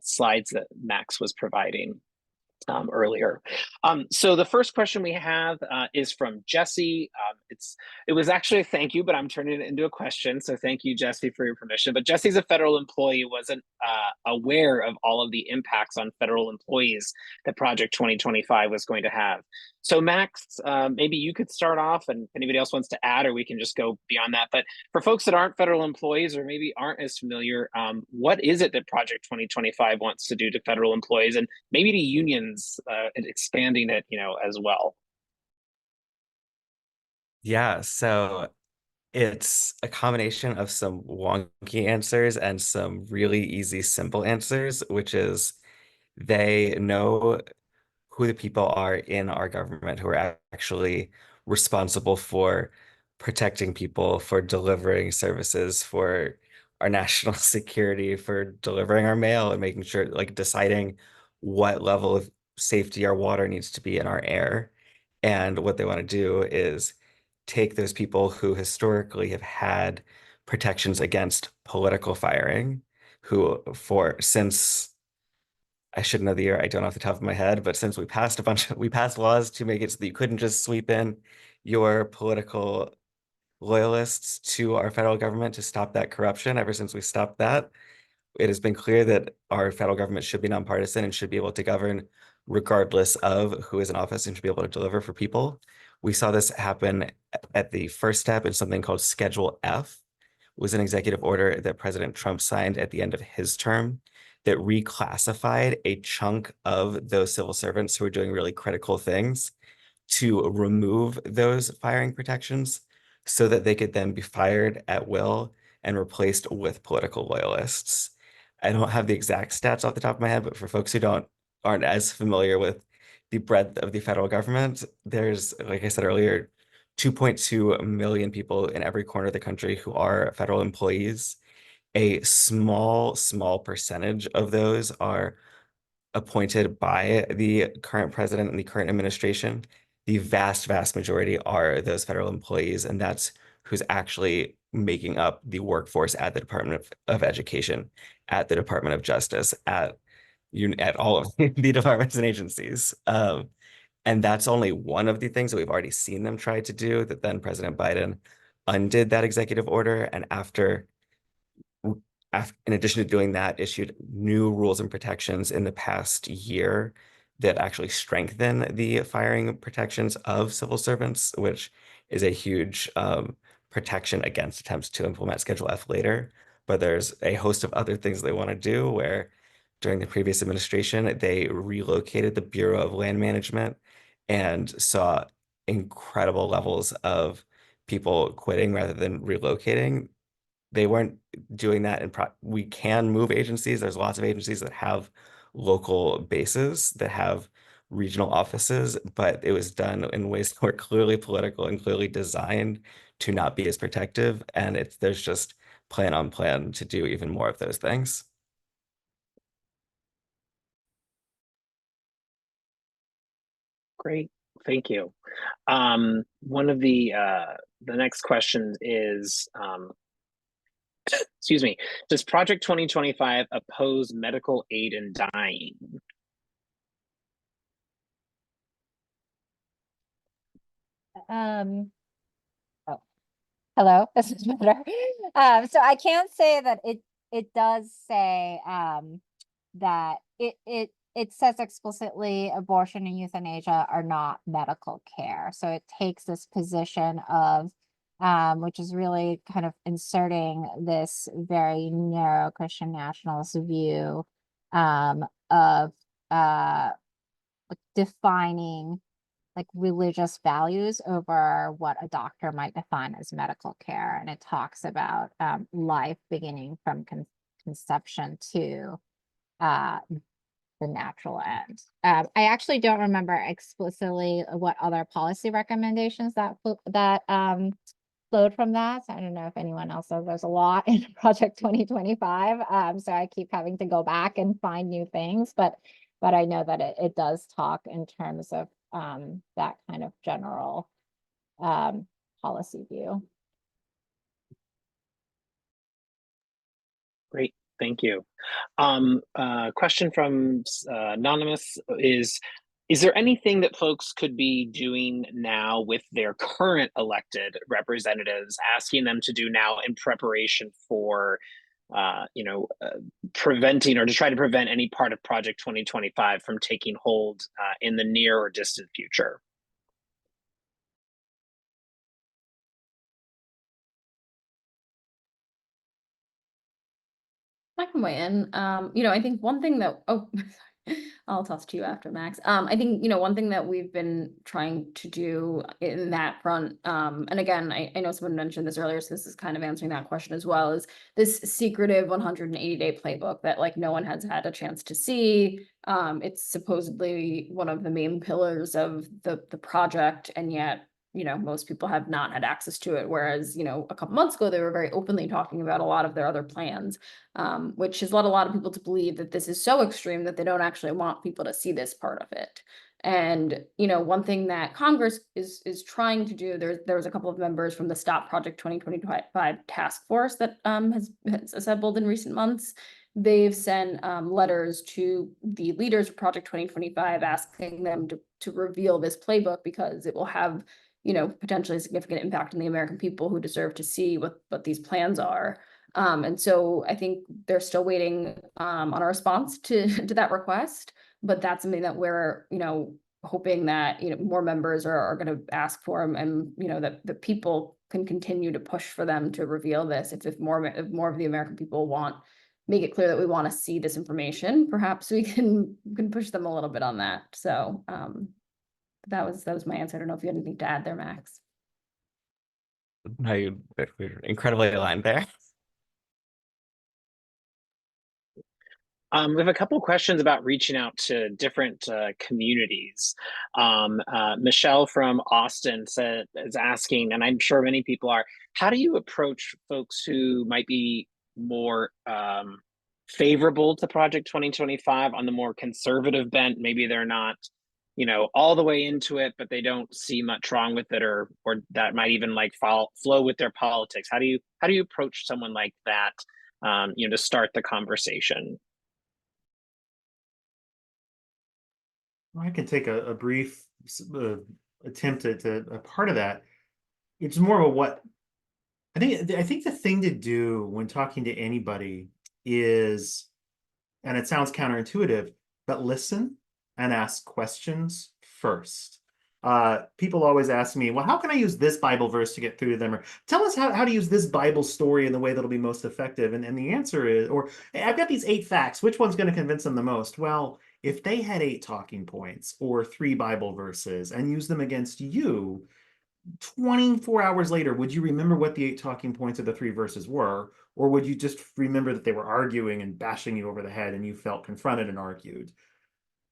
slides that Max was providing earlier. So the first question we have is from Jesse. It was actually a thank you, but I'm turning it into a question. So thank you, Jesse, for your permission. But Jesse's a federal employee, wasn't aware of all of the impacts on federal employees that Project 2025 was going to have. So Max, maybe you could start off, and if anybody else wants to add, or we can just go beyond that. But for folks that aren't federal employees or maybe aren't as familiar, what is it that Project 2025 wants to do to federal employees, and maybe to unions, and expanding it, as well? Yeah, so it's a combination of some wonky answers and some really easy, simple answers, which is They know who the people are in our government who are actually responsible for protecting people, for delivering services, for our national security, for delivering our mail and making sure, like deciding what level of safety our water needs to be in our air. And what they want to do is take those people who historically have had protections against political firing, who for since I should know the year, I don't off the top of my head, but since we passed laws to make it so that you couldn't just sweep in your political loyalists to our federal government to stop that corruption. Ever since we stopped that, it has been clear that our federal government should be nonpartisan and should be able to govern regardless of who is in office and should be able to deliver for people. We saw this happen at the first step in something called Schedule F, was an executive order that President Trump signed at the end of his term that reclassified a chunk of those civil servants who were doing really critical things to remove those firing protections so that they could then be fired at will and replaced with political loyalists. I don't have the exact stats off the top of my head, but for folks who aren't as familiar with the breadth of the federal government, there's, like I said earlier, 2.2 million people in every corner of the country who are federal employees. A small percentage of those are appointed by the current president and the current administration. The vast majority are those federal employees, and that's who's actually making up the workforce at the Department of Education, at the Department of Justice, at all of the departments and agencies. And that's only one of the things that we've already seen them try to do, that then President Biden undid that executive order. And in addition to doing that, issued new rules and protections in the past year that actually strengthen the firing protections of civil servants, which is a huge protection against attempts to implement Schedule F later. But there's a host of other things they want to do where during the previous administration, they relocated the Bureau of Land Management and saw incredible levels of people quitting rather than relocating. They weren't doing that, and we can move agencies. There's lots of agencies that have local bases, that have regional offices, but it was done in ways that were clearly political and clearly designed to not be as protective. And there's just plan on plan to do even more of those things. Great, thank you. One of the next questions is, excuse me, does Project 2025 oppose medical aid in dying? Oh, hello, this is better. So I can't say that it does say that it says explicitly abortion and euthanasia are not medical care. So it takes this position of which is really kind of inserting this very narrow Christian nationalist view of defining like religious values over what a doctor might define as medical care. And it talks about life beginning from conception to the natural end. I actually don't remember explicitly what other policy recommendations that flowed from that. So I don't know if anyone else knows. There's a lot in Project 2025. So I keep having to go back and find new things, but I know that it does talk in terms of that kind of general policy view. Great, thank you. Question from Anonymous is there anything that folks could be doing now with their current elected representatives, asking them to do now in preparation for preventing or to try to prevent any part of Project 2025 from taking hold in the near or distant future? I can weigh in. I think one thing that, I'll toss to you after, Max. I think, you know, one thing that we've been trying to do in that front, and again, I know someone mentioned this earlier, so this is kind of answering that question as well, is this secretive 180-day playbook that like no one has had a chance to see. It's supposedly one of the main pillars of the project, and yet, you know, most people have not had access to it. Whereas, you know, a couple months ago, they were very openly talking about a lot of their other plans, which has led a lot of people to believe that this is so extreme that they don't actually want people to see this part of it. And, you know, one thing that Congress is trying to do, there was a couple of members from the Stop Project 2025 task force that has assembled in recent months. They've sent letters to the leaders of Project 2025 asking them to reveal this playbook because it will have, you know, potentially a significant impact on the American people who deserve to see what these plans are. And so I think they're still waiting on a response to that request, but that's something that we're, you know, hoping that, you know, more members are going to ask for them, and, you know, that the people can continue to push for them to reveal this. If more of the American people make it clear that we want to see this information, perhaps we can push them a little bit on that. So that was my answer. I don't know if you had anything to add there, Max. No, we're incredibly aligned there. We have a couple questions about reaching out to different communities. Michelle from Austin is asking, and I'm sure many people are, how do you approach folks who might be more favorable to Project 2025 on the more conservative bent? Maybe they're not, you know, all the way into it, but they don't see much wrong with it, or that might even like flow with their politics. How do you approach someone like that, you know, to start the conversation? I can take a brief attempt at a part of that. It's more of a what I think the thing to do when talking to anybody is, and it sounds counterintuitive, but listen and ask questions first. People always ask me, well, how can I use this Bible verse to get through to them? Or tell us how to use this Bible story in the way that'll be most effective. And the answer is, or I've got these 8 facts. Which one's going to convince them the most? Well, if they had 8 talking points or 3 Bible verses and use them against you, 24 hours later, would you remember what the 8 talking points of the 3 verses were? Or would you just remember that they were arguing and bashing you over the head and you felt confronted and argued?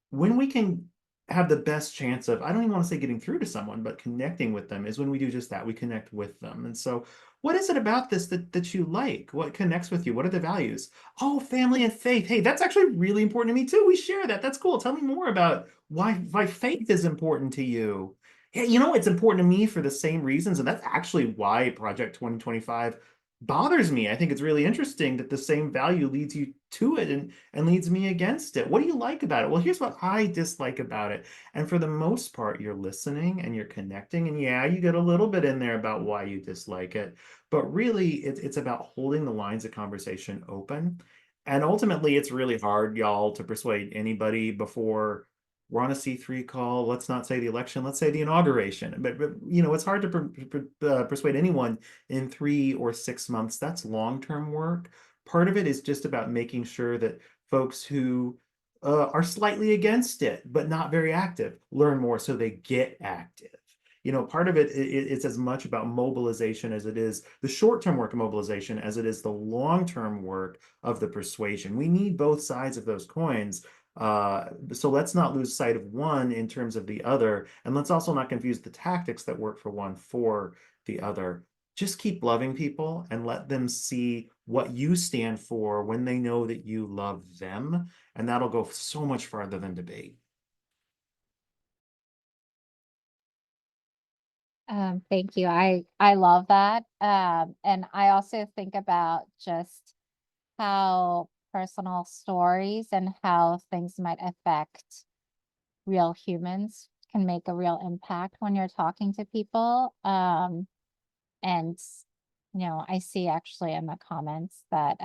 When we can have the best chance of, I don't even want to say getting through to someone, but connecting with them, is when we do just that. We connect with them. And so what is it about this that you like? What connects with you? What are the values? Oh, family and faith. Hey, that's actually really important to me too. We share that. That's cool. Tell me more about why faith is important to you. Yeah, you know, it's important to me for the same reasons. And that's actually why Project 2025 bothers me. I think it's really interesting that the same value leads you to it and leads me against it. What do you like about it? Well, here's what I dislike about it. And for the most part, you're listening and you're connecting. And yeah, you get a little bit in there about why you dislike it. But really, it's about holding the lines of conversation open. And ultimately, it's really hard, y'all, to persuade anybody before we're on a C3 call. Let's not say the election, let's say the inauguration. But you know, it's hard to persuade anyone in 3 or 6 months. That's long-term work. Part of it is just about making sure that folks who are slightly against it, but not very active, learn more so they get active. You know, part of it's as much about mobilization as it is the short-term work of mobilization as it is the long-term work of the persuasion. We need both sides of those coins. So let's not lose sight of one in terms of the other, and let's also not confuse the tactics that work for one for the other. Just keep loving people and let them see what you stand for when they know that you love them, and that'll go so much farther than debate. Thank you. I love that. And I also think about just how personal stories and how things might affect real humans can make a real impact when you're talking to people. And you know, I see actually in the comments that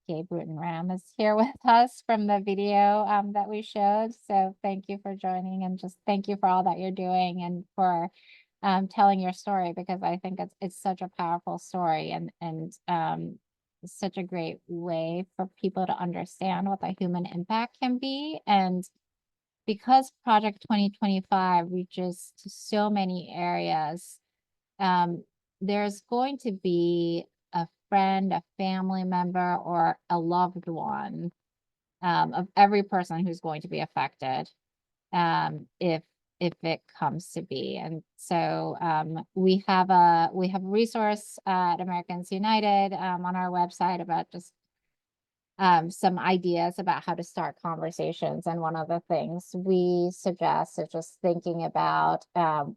Gabe Rutan Ram is here with us from the video that we showed. So thank you for joining, and just thank you for all that you're doing and for telling your story, because I think it's such a powerful story, and such a great way for people to understand what the human impact can be. And because Project 2025 reaches to so many areas, there's going to be a friend, a family member, or a loved one of every person who's going to be affected if it comes to be. And so we have a resource at Americans United on our website about just some ideas about how to start conversations. And one of the things we suggest is just thinking about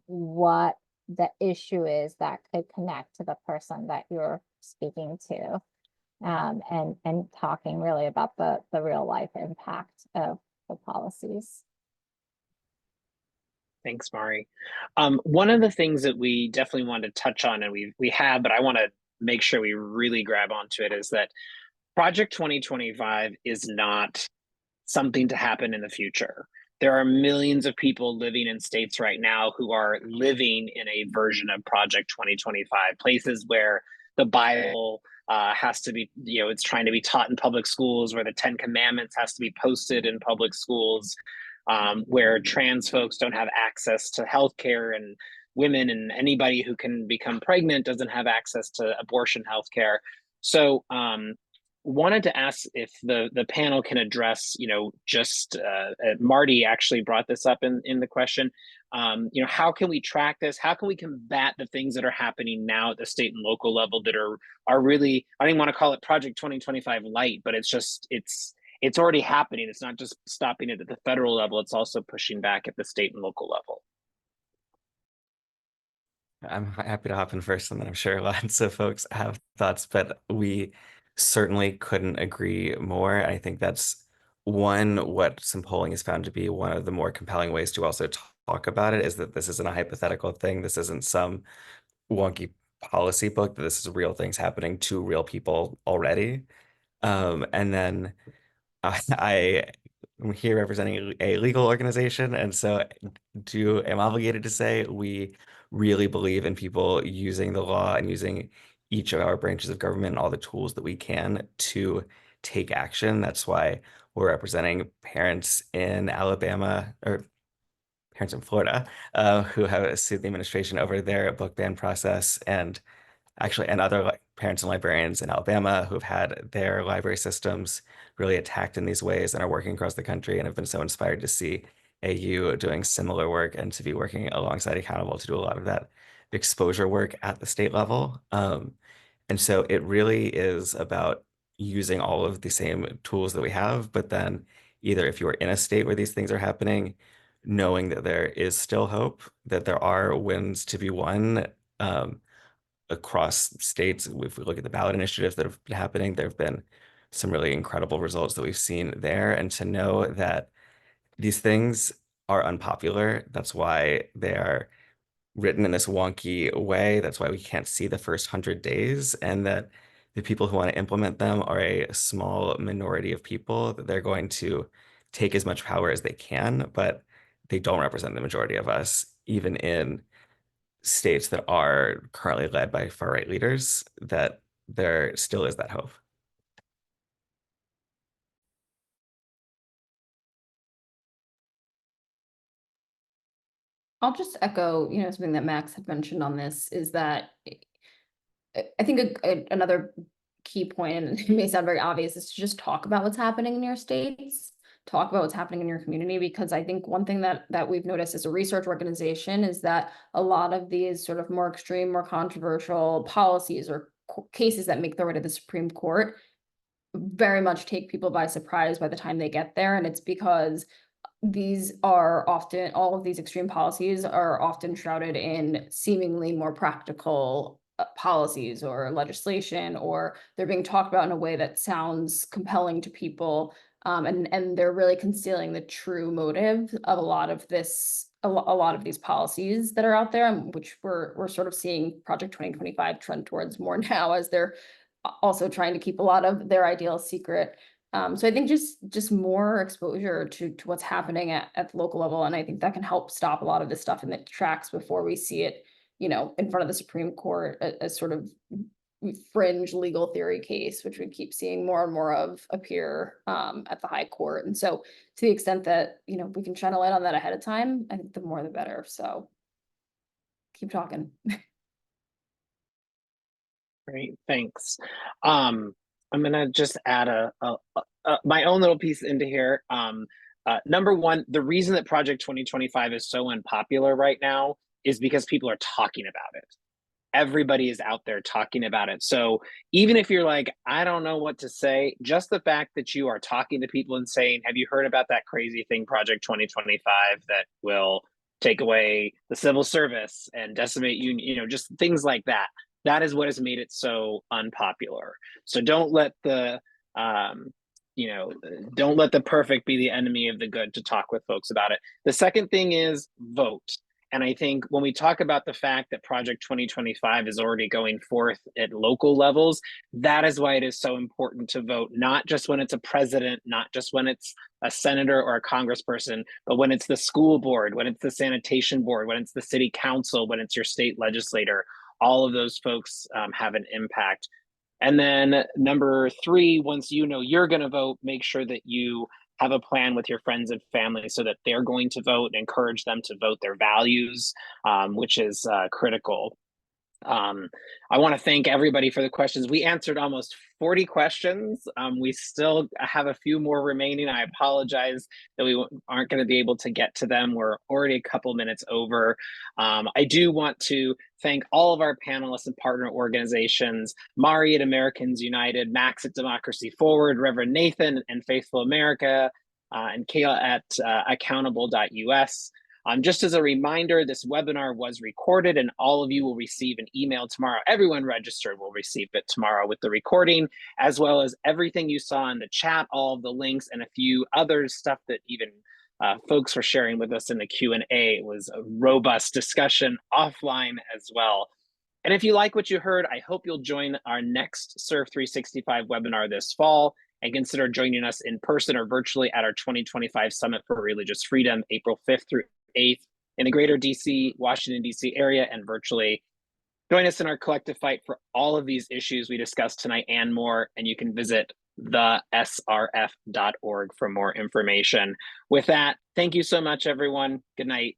what the issue is that could connect to the person that you're speaking to, and talking really about the real life impact of the policies. Thanks, Mari. One of the things that we definitely wanted to touch on, and we have, but I want to make sure we really grab onto it, is that Project 2025 is not something to happen in the future. There are millions of people living in states right now who are living in a version of Project 2025, places where the Bible has to be, it's trying to be taught in public schools, where the 10 Commandments has to be posted in public schools, where trans folks don't have access to healthcare, and women and anybody who can become pregnant doesn't have access to abortion healthcare. So wanted to ask if the panel can address, just Marty actually brought this up in the question. How can we track this? How can we combat the things that are happening now at the state and local level that are really, I don't even want to call it Project 2025 light, but it's already happening. It's not just stopping it at the federal level, it's also pushing back at the state and local level. I'm happy to hop in first, and then I'm sure lots of folks have thoughts, but we certainly couldn't agree more. I think that's what some polling has found to be one of the more compelling ways to also talk about it, is that this isn't a hypothetical thing. This isn't some wonky policy book, that this is real things happening to real people already. And then I am here representing a legal organization, and so am obligated to say we really believe in people using the law and using each of our branches of government and all the tools that we can to take action. That's why we're representing parents in Alabama, or parents in Florida, who have sued the administration over their book ban process, and other parents and librarians in Alabama who've had their library systems really attacked in these ways and are working across the country, and have been so inspired to see AU doing similar work and to be working alongside Accountable to do a lot of that exposure work at the state level. And so it really is about using all of the same tools that we have, but then either if you are in a state where these things are happening, knowing that there is still hope, that there are wins to be won, across states. If we look at the ballot initiatives that have been happening, there have been some really incredible results that we've seen there. And to know that these things are unpopular, that's why they are written in this wonky way. That's why we can't see the first 100 days, and that the people who want to implement them are a small minority of people, that they're going to take as much power as they can, but they don't represent the majority of us, even in states that are currently led by far-right leaders, that there still is that hope. I'll just echo, something that Max had mentioned on this, is that I think another key point, and it may sound very obvious, is to just talk about what's happening in your states, talk about what's happening in your community, because I think one thing that we've noticed as a research organization is that a lot of these sort of more extreme, more controversial policies or cases that make their way to the Supreme Court very much take people by surprise by the time they get there. And it's because all of these extreme policies are often shrouded in seemingly more practical policies or legislation, or they're being talked about in a way that sounds compelling to people. And they're really concealing the true motive of a lot of these policies that are out there, which we're sort of seeing Project 2025 trend towards more now, as they're also trying to keep a lot of their ideals secret. So I think just more exposure to what's happening at the local level, and I think that can help stop a lot of this stuff in the tracks before we see it, in front of the Supreme Court as sort of fringe legal theory case, which we keep seeing more and more of appear at the high court. And so to the extent that, you know, we can shine a light on that ahead of time, I think the more the better. So keep talking. Great, thanks. I'm gonna just add my own little piece into here. Number one, the reason that Project 2025 is so unpopular right now is because people are talking about it. Everybody is out there talking about it. So even if you're like, I don't know what to say, just the fact that you are talking to people and saying, have you heard about that crazy thing, Project 2025, that will take away the civil service and decimate you know, just things like that. That is what has made it so unpopular. So don't let the you know, don't let the perfect be the enemy of the good to talk with folks about it. The second thing is vote. And I think when we talk about the fact that Project 2025 is already going forth at local levels, that is why it is so important to vote, not just when it's a president, not just when it's a senator or a congressperson, but when it's the school board, when it's the sanitation board, when it's the city council, when it's your state legislator. All of those folks have an impact. And then number three, once you know you're going to vote, make sure that you have a plan with your friends and family so that they're going to vote, and encourage them to vote their values, which is critical. I want to thank everybody for the questions. We answered almost 40 questions. We still have a few more remaining. I apologize that we aren't going to be able to get to them. We're already a couple minutes over. I do want to thank all of our panelists and partner organizations, Mari at Americans United, Max at Democracy Forward, Reverend Nathan and Faithful America, and Kayla at accountable.us. Just as a reminder, this webinar was recorded and all of you will receive an email tomorrow. Everyone registered will receive it tomorrow with the recording, as well as everything you saw in the chat, all of the links, and a few other stuff that even folks were sharing with us in the Q&A. It was a robust discussion offline as well. And if you like what you heard, I hope you'll join our next SRF365 webinar this fall, and consider joining us in person or virtually at our 2025 Summit for Religious Freedom, April 5th through 8th in the greater DC, Washington, DC area, and virtually. Join us in our collective fight for all of these issues we discussed tonight and more, and you can visit thesrf.org for more information. With that, thank you so much, everyone. Good night.